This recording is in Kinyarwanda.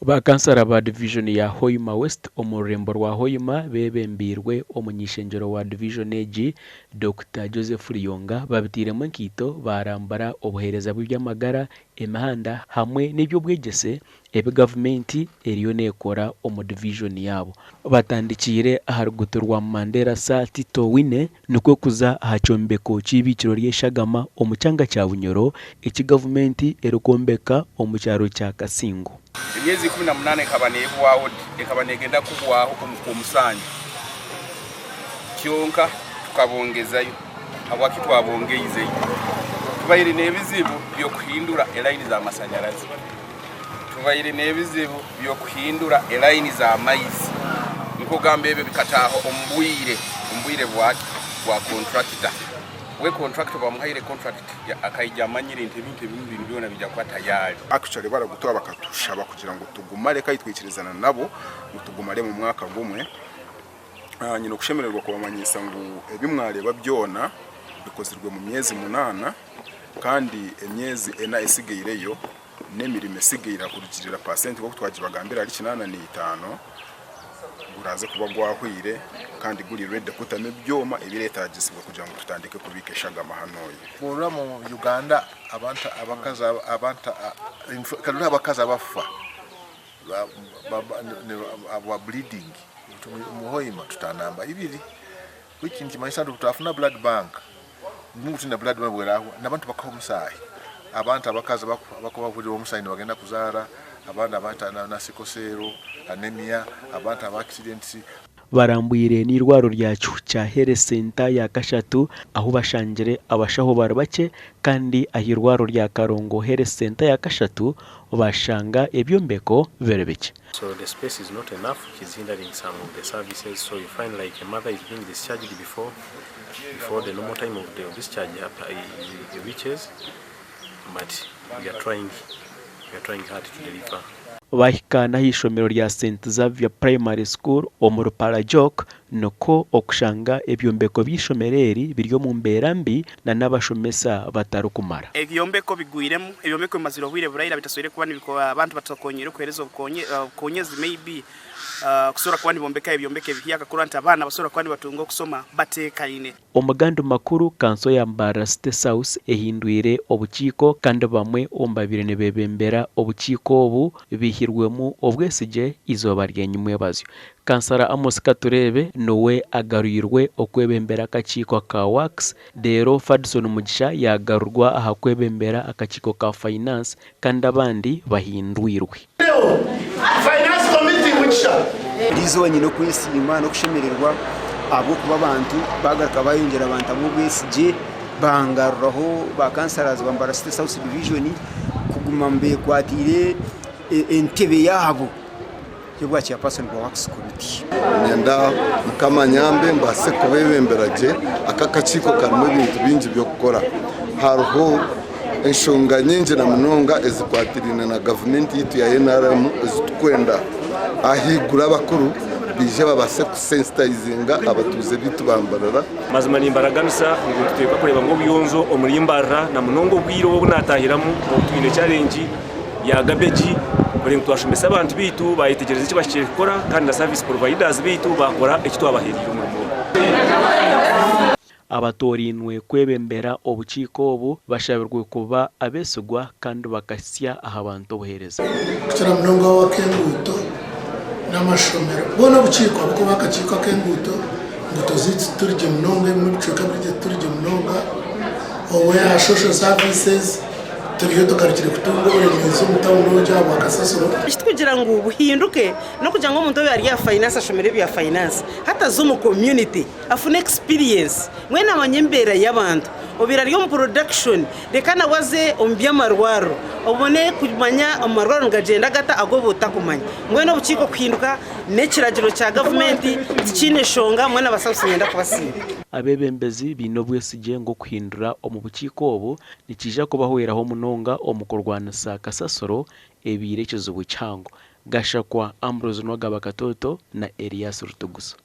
Bakansara ba division ya Hoima West omurembo rwa Hoima bebembirwe omunyishengero wa division egi Dr. Joseph Liyonga babitiremo nkito barambara obuhereza bw'amagara emihanda hamwe n'ibyo bwegese ebe gavumenti eriyo nekora omu division yabo batandikire aharuguturwa Mandera sa Tito Wine nukwe kuza ahacombeko cy'ibikiro ry'eshagama omucyanga cya Bunyoro iki gavumenti erukombeka omucyaro cya Kasingo. Emyezi 18 kabanebwaho ekabanegenda kubwaho omusanje kyonka tukabongezayo abaki twabongeize tubayire nebizibu byo kuhindura elaini za masanyarazi tubayire nebizibu byo kuhindura elaini za maize niko gambebe bikataho ombwire bwa contractor we contractor bamuhaire contract akayijamanyire intebinte bimwe byona bijya kwa tayari actually baragutoba bakatushaba kugira ngo tugumare kayitwikirizana nabo mutugumare mu mwaka gumwe nyino kushemererwa kubamanyisa ngo ebimwareba byona bikozirwe mu myezi 8 kandi emyezi ena esigireyo nemirime sigira kurugirira % bwo twagibagambira ari 85 uraze kuba gwahwire kandi guri ready kutame byoma ibireta agisibwa kugira ngo tutandike kubikesha gamahanoye bora mu Uganda abakaza bafa aba bleeding mu Hoima tutanamba ibiri wikinti maisha tutafuna blood bank mutu na blood bank bweraho nabantu bakamusayi abantu abakaza bakuba kuri omusayini bagenda kuzara abana batana na sikosero anemia abantu aba accidents barambwire n'irwaro ryacu cya Health Center ya Kashatu aho bashangire abashaho barbake kandi ahirwaro rya Karongo Health Center ya Kashatu bashanga ebyombeko berebeke. So the space is not enough, which is hindering some of the services. So you find like a mother is being discharged before the normal time of the discharge reaches, but we are trying hard to deliver. Bahikana hishomero rya St. Xavier Primary School omurupalajok noko okushanga ebyombeko bishomereri biryo mu mberambi na nabashomesa batarukumara ebyombeko bigwiremo ebyombeko maziro hwire burayira bitasubire kuba nibiko abantu batakonyere kwereza konyezi maybe kusura kwani bombeka ebyombeke bihiyaka kuranta abana basura kwani batungo kusoma batekayine omugando makuru kanso ya Mbara State South ehindwire obukiko kandi bamwe ombabire ne bebembera obukiko obu bihirwemo obwesije izoba ryanyumwe bazyo kansara Amos Katurebe nowe agaruirwe okwebembera akakiko ka Wax dero Fadson Mugisha yagarurwa ahakwebembera akakiko ka Finance kandi abandi bahindwirwe Finance committee Mugisha izo nyino kwisima no kushemererwa abo kuba abantu bagaruka bayongera abantu abo bwesije bangaruraho bakansaraza bambara State South Division kuguma mbe kwatire entebe yabo yobwa cya person kwa Wax committee nenda kama nyambe mbase kubebemberaje akakachiko karimo ibintu bingi byo gukora haruho enshonga nyingi na munonga ezikwatirina na gavumenti yitu ya NRM ezitukwenda ahigura bakuru bije babase kusensitizinga abatuze bitu bambarara mazima nimbaraganisa ngo tuteka kureba ngo biyonzo omurimbara na munongo bwiro bo bunatahiramo twine challenge ya gabeji bari twashomesa abantu bitu bayitegereza icyo bashikora kandi na service providers bitu bakora icyo twabahirira umurimo abatorinwe kwebembera obukiko obu bashabirwe kuba abesugwa kandi bakasya ahabantu bohereza kugira munongo wa Kenguto n'amashomero bona bukiko abako bakakiko Kenguto nguto ziti turije munongo mu bicuka burije turije munonga owe social services turiyo tukarikire kutunga uremezo mutawo n'ujabo akasasuro kugira ngo ubuhinduke no kugira ngo umuntu yari ya finance ashomere bya finance hata zo mu community afune experience mwena abanyembera y'abantu obira ryo mu production rekana waze ombya marwariro obone kumanya amarwariro ngagenda gata agobota kumanya mwena bukiko kuhinduka nekiragiro cya gavumenti kine shonga mwena basasiyenda kubasiba Abeebembezi bino bwesije ngo kuhindura omu bukiko obu nikija kubahweraho munonga omukorwanisa kasasoro ebirekezo bucyango gashakwa Ambrose Nwagaba Katoto na Elias Rutugusa.